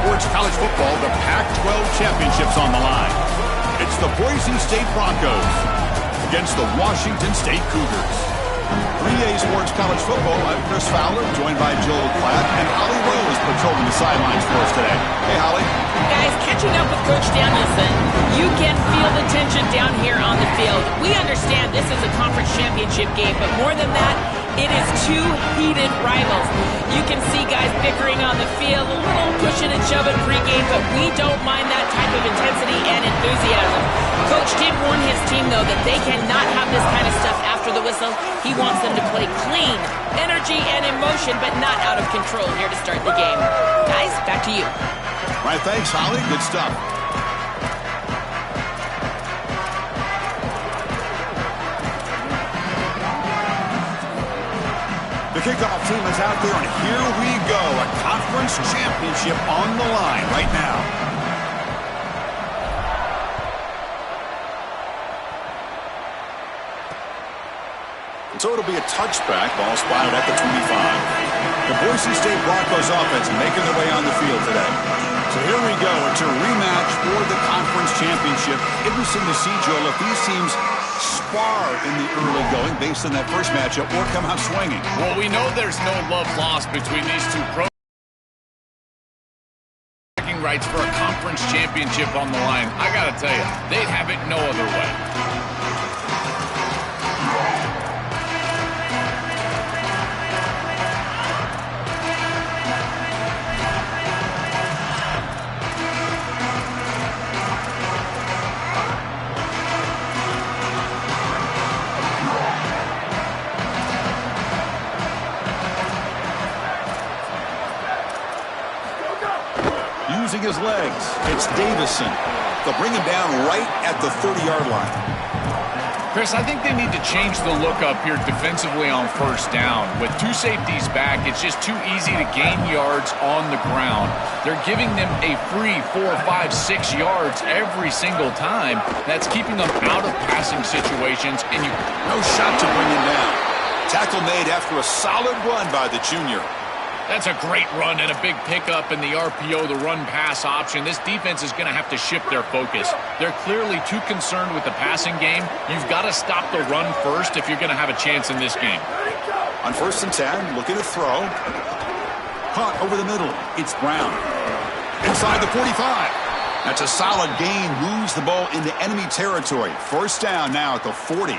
sports college football, the Pac12 championships on the line. It's the Boise State Broncos against the Washington State Cougars. 3A Sports College Football, I'm Chris Fowler, joined by Joel Platt, and Holly Rose patrolling the sidelines for us today. Hey, Holly. Guys, catching up with Coach Danielson, you can feel the tension down here on the field. We understand this is a conference championship game, but more than that, it is two heated rivals. You can see guys bickering on the field, a little pushing and shoving pregame, but we don't mind that type of intensity and enthusiasm. Coach did warn his team, though, that they cannot have this kind of stuff after the whistle. He wants them to play clean, energy and emotion, but not out of control here to start the game. Guys, back to you. All right, thanks, Holly. Good stuff. The kickoff team is out there, and here we go. A conference championship on the line right now. So it'll be a touchback, ball spotted at the 25. The Boise State Broncos offense making their way on the field today. So here we go. It's a rematch for the conference championship. Interesting to see, Joel, if these teams spar in the early going based on that first matchup or come out swinging. Well, we know there's no love lost between these two pros. Rights for a conference championship on the line. I got to tell you, they'd have it no other way. Using his legs, it's Davison. They'll bring him down right at the 30-yard line. Chris, I think they need to change the look up here defensively on first down. With two safeties back, it's just too easy to gain yards on the ground. They're giving them a free 4, 5, 6 yards every single time. That's keeping them out of passing situations. And no shot to bring him down. Tackle made after a solid run by the junior. That's a great run and a big pickup in the RPO, the run-pass option. This defense is going to have to shift their focus. They're clearly too concerned with the passing game. You've got to stop the run first if you're going to have a chance in this game. On 1st and 10, looking to throw. Caught over the middle. It's Brown. Inside the 45. That's a solid gain. Moves the ball into enemy territory. First down now at the 40.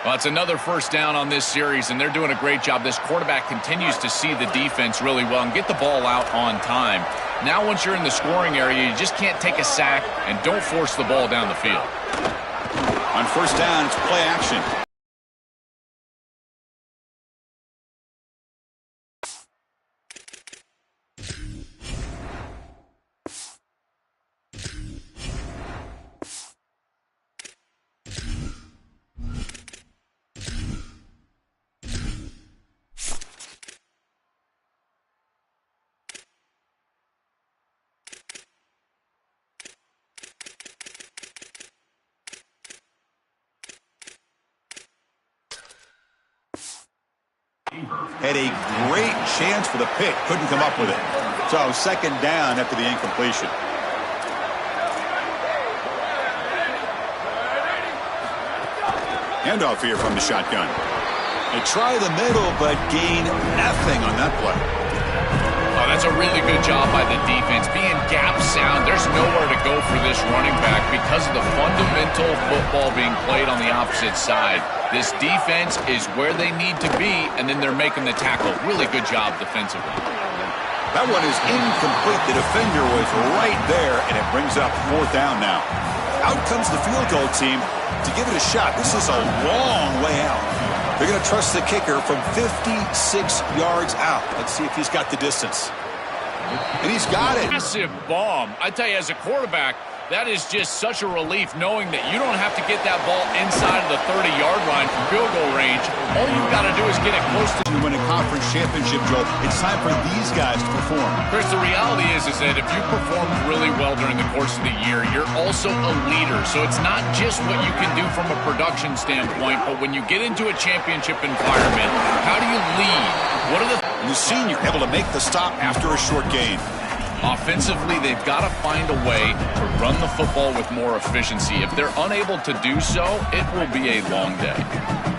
Well, it's another first down on this series, and they're doing a great job. This quarterback continues to see the defense really well and get the ball out on time. Now, once you're in the scoring area, you just can't take a sack and don't force the ball down the field. On first down, it's play action. Had a great chance for the pick. Couldn't come up with it. So second down after the incompletion. Handoff here from the shotgun. They try the middle, but gain nothing on that play. Oh, that's a really good job by the defense. Being gap sound, there's nowhere to go for this running back because of the fundamental football being played on the opposite side. This defense is where they need to be, and then they're making the tackle. Really good job defensively. That one is incomplete. The defender was right there, and it brings up 4th down now. Out comes the field goal team to give it a shot. This is a long way out. They're going to trust the kicker from 56 yards out. Let's see if he's got the distance. And he's got it. Massive bomb. I tell you, as a quarterback, that is just such a relief knowing that you don't have to get that ball inside of the 30-yard line from field goal range. All you've got to do is get it close to win a conference championship, Joel. It's time for these guys to perform. Chris, the reality is that if you perform really well during the course of the year, you're also a leader. So it's not just what you can do from a production standpoint, but when you get into a championship environment, how do you lead? What are the senior able to make the stop after a short gain? Offensively, they've got to find a way to run the football with more efficiency. If they're unable to do so, it will be a long day.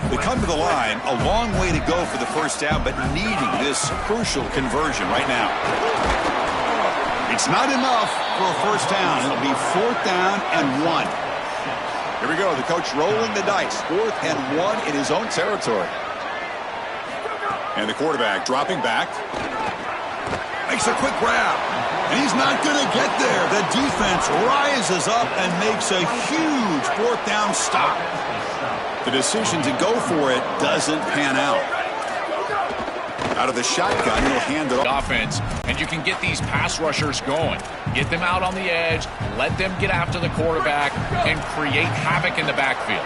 They come to the line, a long way to go for the first down, but needing this crucial conversion right now. It's not enough for a first down. It'll be 4th down and 1. Here we go. The coach rolling the dice. 4th and 1 in his own territory. And the quarterback dropping back. Makes a quick grab. And he's not going to get there. The defense rises up and makes a huge 4th down stop. The decision to go for it doesn't pan out. Out of the shotgun, he'll hand it off. Offense, and you can get these pass rushers going. Get them out on the edge, let them get after the quarterback, and create havoc in the backfield.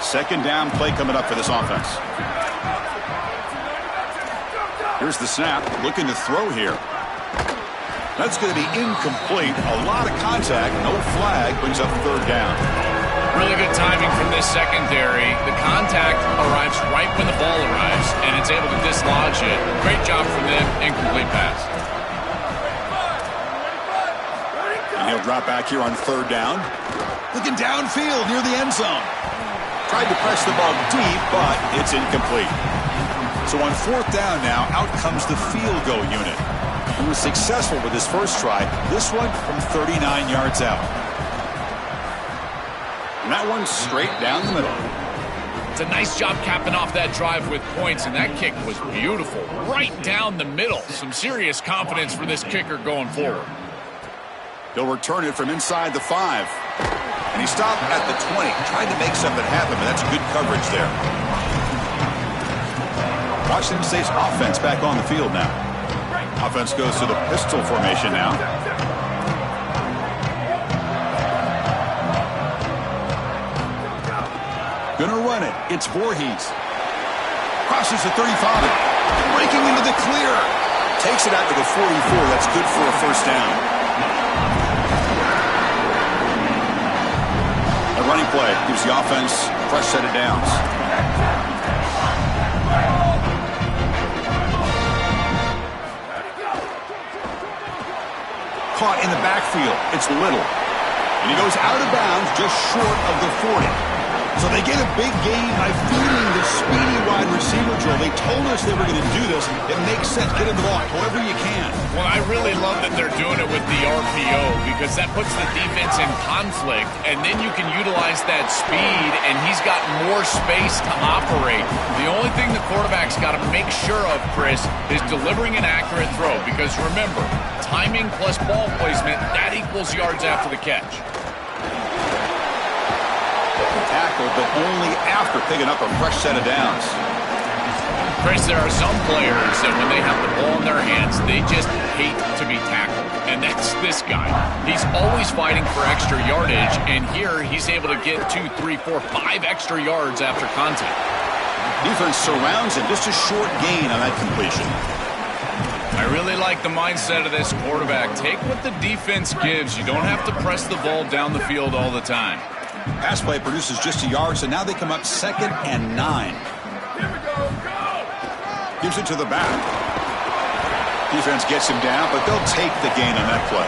2nd down play coming up for this offense. Here's the snap, looking to throw here. That's going to be incomplete. A lot of contact, no flag, brings up 3rd down. Really good timing from this secondary. The contact arrives right when the ball arrives, and it's able to dislodge it. Great job from them. Incomplete pass. And he'll drop back here on 3rd down. Looking downfield near the end zone. Tried to press the ball deep, but it's incomplete. So on 4th down now, out comes the field goal unit. He was successful with his first try. This one from 39 yards out. And that one's straight down the middle. It's a nice job capping off that drive with points, and that kick was beautiful. Right down the middle. Some serious confidence for this kicker going forward. He'll return it from inside the 5. And he stopped at the 20. Tried to make something happen, but that's good coverage there. Washington State's offense back on the field now. Offense goes to the pistol formation now. Gonna run it. It's Voorhees. Crosses the 35. Breaking into the clear. Takes it out to the 44. That's good for a first down. A running play gives the offense a fresh set of downs. Caught in the backfield. It's Little. And he goes out of bounds just short of the 40. So they get a big gain by feeding the speedy wide receiver drill. They told us they were going to do this. It makes sense. Get him the ball however you can. Well, I really love that they're doing it with the RPO because that puts the defense in conflict, and then you can utilize that speed, and he's got more space to operate. The only thing the quarterback's got to make sure of, Chris, is delivering an accurate throw because, remember, timing plus ball placement, that equals yards after the catch. Tackle, but only after picking up a fresh set of downs. Chris, there are some players that when they have the ball in their hands, they just hate to be tackled. And that's this guy. He's always fighting for extra yardage, and here he's able to get 2, 3, 4, 5 extra yards after contact. Defense surrounds him. Just a short gain on that completion. I really like the mindset of this quarterback. Take what the defense gives. You don't have to press the ball down the field all the time. Pass play produces just a yard, so now they come up 2nd and 9. Gives it to the back. Defense gets him down, but they'll take the gain on that play.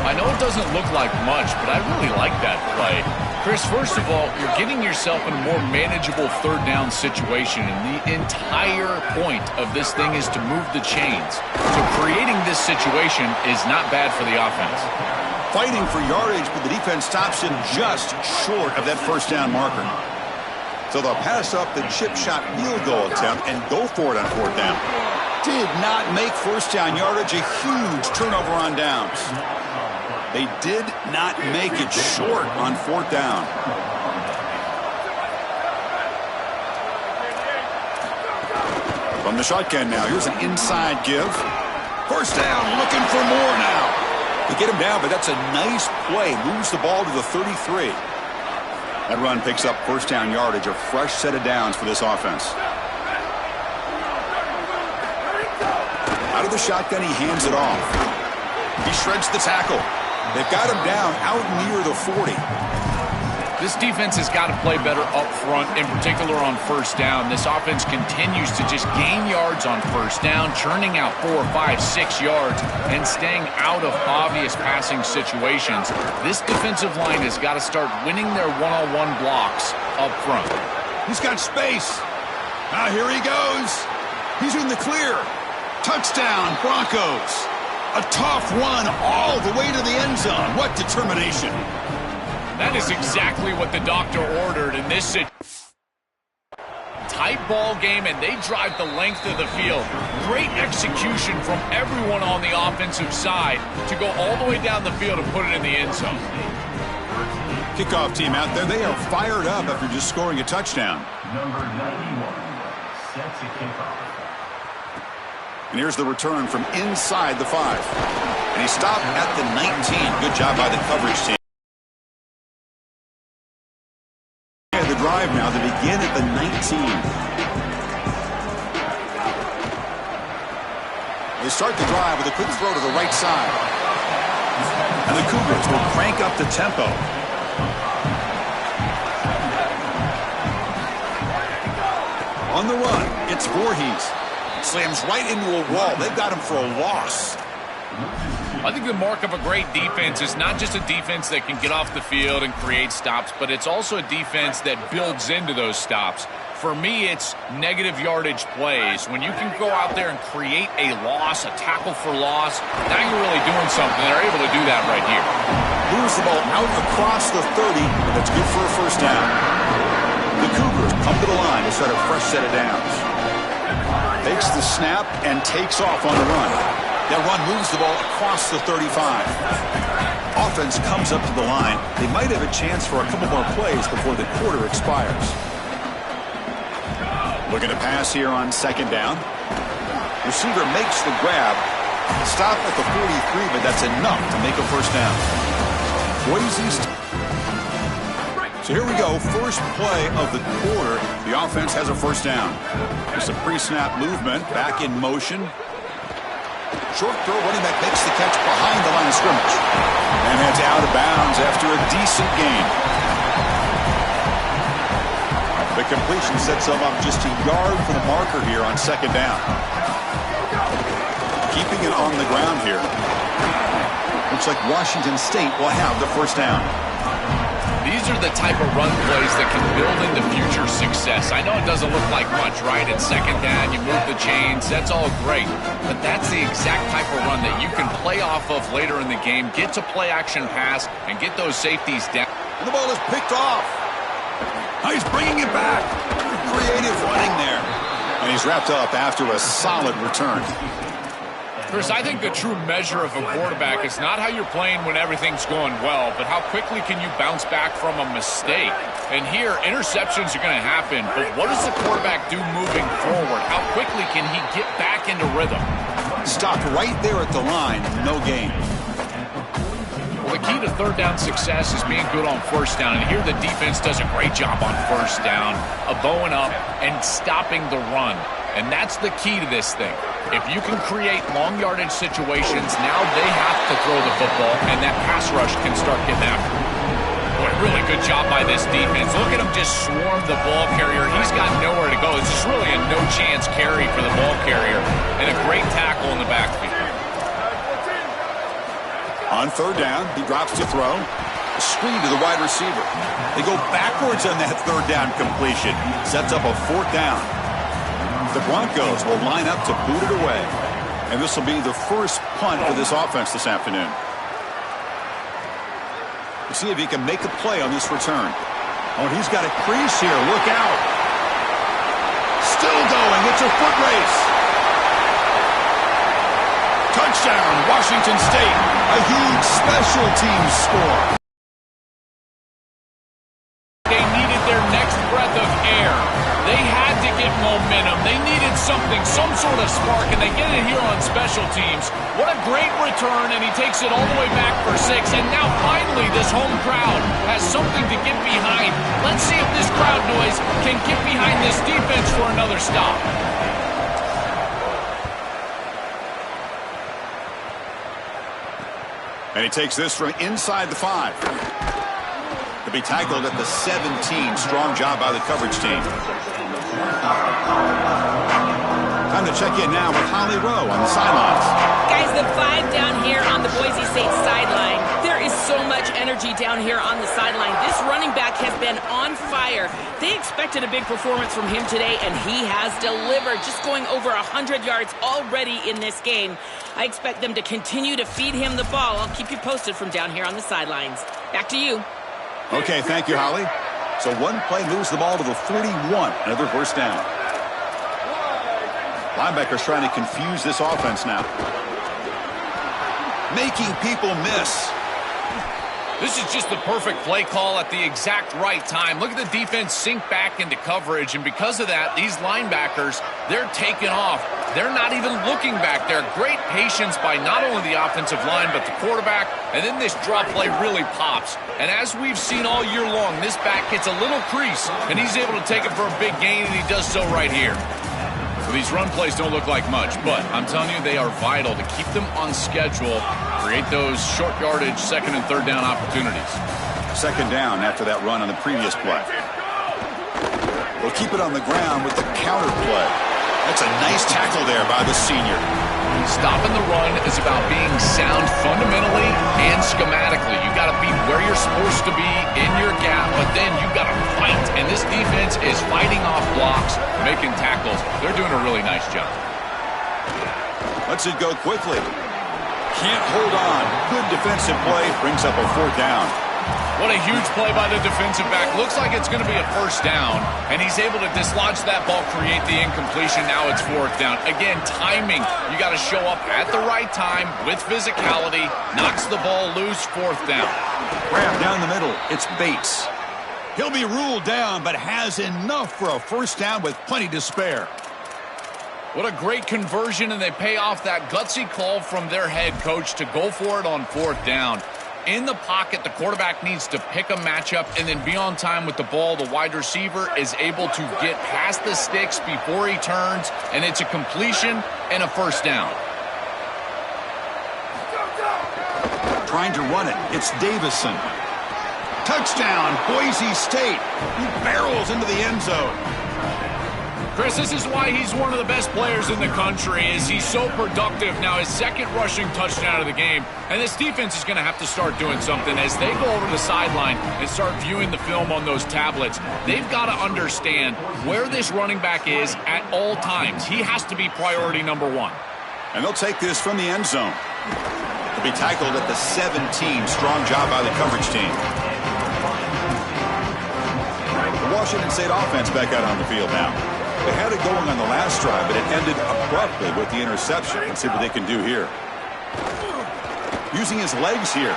I know it doesn't look like much, but I really like that play. Chris, first of all, you're getting yourself in a more manageable 3rd down situation, and the entire point of this thing is to move the chains. So creating this situation is not bad for the offense. Fighting for yardage, but the defense stops him just short of that first down marker. So they'll pass up the chip shot field goal attempt and go for it on 4th down. Did not make first down yardage, a huge turnover on downs. They did not make it short on 4th down. From the shotgun now, here's an inside give. First down, looking for more now. They get him down, but that's a nice play. Moves the ball to the 33. That run picks up first down yardage, a fresh set of downs for this offense. Out of the shotgun, he hands it off. He shreds the tackle. They've got him down out near the 40. This defense has got to play better up front, in particular on first down. This offense continues to just gain yards on first down, churning out 4, 5, 6 yards, and staying out of obvious passing situations. This defensive line has got to start winning their one-on-one blocks up front. He's got space. Now here he goes. He's in the clear. Touchdown, Broncos. A tough one all the way to the end zone. What determination. That is exactly what the doctor ordered in this situation. Tight ball game, and they drive the length of the field. Great execution from everyone on the offensive side to go all the way down the field and put it in the end zone. Kickoff team out there, they are fired up after just scoring a touchdown. Number 91 sets a kickoff. And here's the return from inside the 5. And he stopped at the 19. Good job by the coverage team. The drive now to begin at the 19. They start the drive with a quick throw to the right side. And the Cougars will crank up the tempo. On the run, it's Voorhees. Slams right into a wall. They've got him for a loss. I think the mark of a great defense is not just a defense that can get off the field and create stops, but it's also a defense that builds into those stops. For me, it's negative yardage plays. When you can go out there and create a loss, a tackle for loss, now you're really doing something. They're able to do that right here. Moves the ball out across the 30. That's good for a first down. The Cougars come to the line to start a fresh set of downs. Takes the snap and takes off on the run. That run moves the ball across the 35. Offense comes up to the line. They might have a chance for a couple more plays before the quarter expires. Looking to pass here on second down. Receiver makes the grab. Stop at the 43, but that's enough to make a first down. Boise's. So here we go. First play of the quarter. The offense has a first down. There's a pre-snap movement. Back in motion. Short throw, running back makes the catch behind the line of scrimmage. And heads out of bounds after a decent gain. The completion sets them up just a yard for the marker here on second down. Keeping it on the ground here. Looks like Washington State will have the first down. These are the type of run plays that can build into future success. I know it doesn't look like much, right? At second down, you move the chains. That's all great. But that's the exact type of run that you can play off of later in the game, get to play action pass, and get those safeties down. And the ball is picked off. Now he's bringing it back. Creative running there. And he's wrapped up after a solid return. Chris, I think the true measure of a quarterback is not how you're playing when everything's going well, but how quickly can you bounce back from a mistake. And here, interceptions are going to happen, but what does the quarterback do moving forward? How quickly can he get back into rhythm? Stopped right there at the line, no gain. Well, the key to third down success is being good on first down, and here the defense does a great job on first down of bowing up and stopping the run. And that's the key to this thing. If you can create long yardage situations, now they have to throw the football, and that pass rush can start getting after it. Boy, really good job by this defense. Look at him just swarm the ball carrier. He's got nowhere to go. It's just really a no-chance carry for the ball carrier, and a great tackle in the backfield. On third down, he drops to throw. A screen to the wide receiver. They go backwards on that third down completion. Sets up a fourth down. The Broncos will line up to boot it away. And this will be the first punt for this offense this afternoon. We'll see if he can make a play on this return. Oh, and he's got a crease here. Look out. Still going. It's a foot race. Touchdown, Washington State. A huge special teams score. They needed their next breath of air. They had to get momentum. They needed something, some sort of spark, and they get it here on special teams. What a great return, and he takes it all the way back for 6. And now finally this home crowd has something to get behind. Let's see if this crowd noise can get behind this defense for another stop. And he takes this from inside the 5. The be tackled at the 17. Strong job by the coverage team. Time to check in now with Holly Rowe on the sidelines. Guys, the vibe down here on the Boise State sideline, there is so much energy down here on the sideline. This running back has been on fire. They expected a big performance from him today, and he has delivered, just going over 100 yards already in this game. I expect them to continue to feed him the ball. I'll keep you posted from down here on the sidelines. Back to you. Okay, thank you, Holly. So one play moves the ball to the 41. Another first down. Linebackers trying to confuse this offense now. Making people miss. This is just the perfect play call at the exact right time. Look at the defense sink back into coverage, and because of that, these linebackers, they're taking off. They're not even looking back there. Great patience by not only the offensive line, but the quarterback, and then this drop play really pops. And as we've seen all year long, this back gets a little crease, and he's able to take it for a big gain, and he does so right here. These run plays don't look like much, but I'm telling you, they are vital to keep them on schedule, create those short yardage second and third down opportunities. Second down after that run on the previous play. They'll keep it on the ground with the counter play. That's a nice tackle there by the senior. Stopping the run is about being sound fundamentally and schematically. You got to be where you're supposed to be in your gap, but then you got to fight. And this defense is fighting off blocks, making tackles. They're doing a really nice job. Lets it go quickly. Can't hold on. Good defensive play. Brings up a fourth down. What a huge play by the defensive back. Looks like it's going to be a first down, and he's able to dislodge that ball, create the incompletion. Now it's fourth down. Again, timing. You got to show up at the right time with physicality. Knocks the ball loose, fourth down. Grab down the middle. It's Bates. He'll be ruled down, but has enough for a first down with plenty to spare. What a great conversion, and they pay off that gutsy call from their head coach to go for it on fourth down. In the pocket, the quarterback needs to pick a matchup and then be on time with the ball. The wide receiver is able to get past the sticks before he turns, and it's a completion and a first down. Trying to run it. It's Davison. Touchdown, Boise State. He barrels into the end zone. Chris, this is why he's one of the best players in the country, is he's so productive. Now his second rushing touchdown of the game, and this defense is going to have to start doing something as they go over the sideline and start viewing the film on those tablets. They've got to understand where this running back is at all times. He has to be priority number one. And they'll take this from the end zone. He'll be tackled at the 17. Strong job by the coverage team. The Washington State offense back out on the field now. They had it going on the last drive, but it ended abruptly with the interception. Let's see what they can do here. Using his legs here.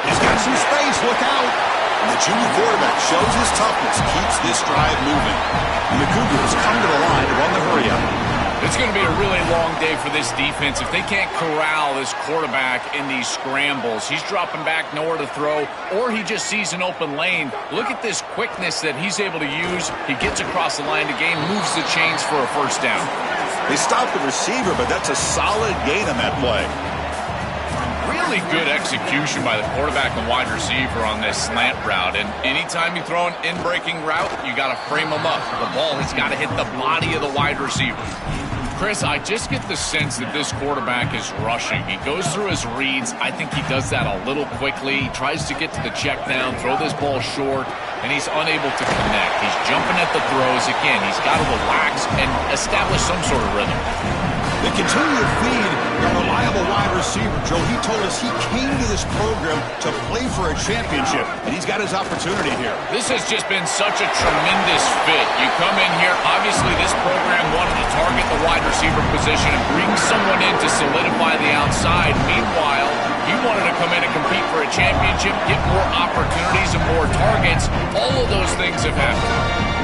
He's got some space. Look out. And the junior quarterback shows his toughness, keeps this drive moving. And the Cougars come to the line to run the hurry-up. It's going to be a really long day for this defense. If they can't corral this quarterback in these scrambles, he's dropping back, nowhere to throw, or he just sees an open lane. Look at this quickness that he's able to use. He gets across the line to gain, moves the chains for a first down. They stopped the receiver, but that's a solid gain on that play. Really good execution by the quarterback and wide receiver on this slant route. And anytime you throw an in-breaking route, you got to frame them up. The ball has got to hit the body of the wide receiver. Chris, I just get the sense that this quarterback is rushing. He goes through his reads. I think he does that a little quickly. He tries to get to the check down, throw this ball short, and he's unable to connect. He's jumping at the throws. Again, he's got to relax and establish some sort of rhythm. They continue to feed a reliable wide receiver. Joe, he told us he came to this program to play for a championship, and he's got his opportunity here. This has just been such a tremendous fit. You come in here, obviously this program wanted to target the wide receiver position and bring someone in to solidify the outside. Meanwhile, he wanted to come in and compete for a championship, get more opportunities and more targets. All of those things have happened.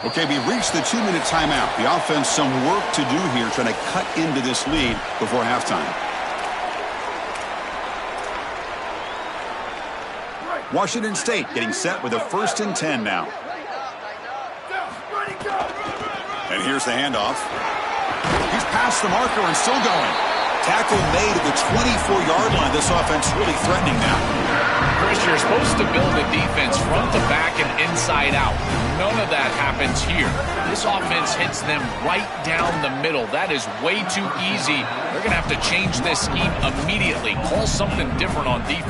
Okay, we reached the 2-minute timeout. The offense some work to do here, trying to cut into this lead before halftime. Washington State getting set with a 1st and 10 now. And here's the handoff. He's past the marker and still going. Tackle made at the 24-yard line. This offense really threatening now. Chris, you're supposed to build a defense front to back and inside out. None of that happens here. This offense hits them right down the middle. That is way too easy. They're going to have to change this scheme immediately. Call something different on defense.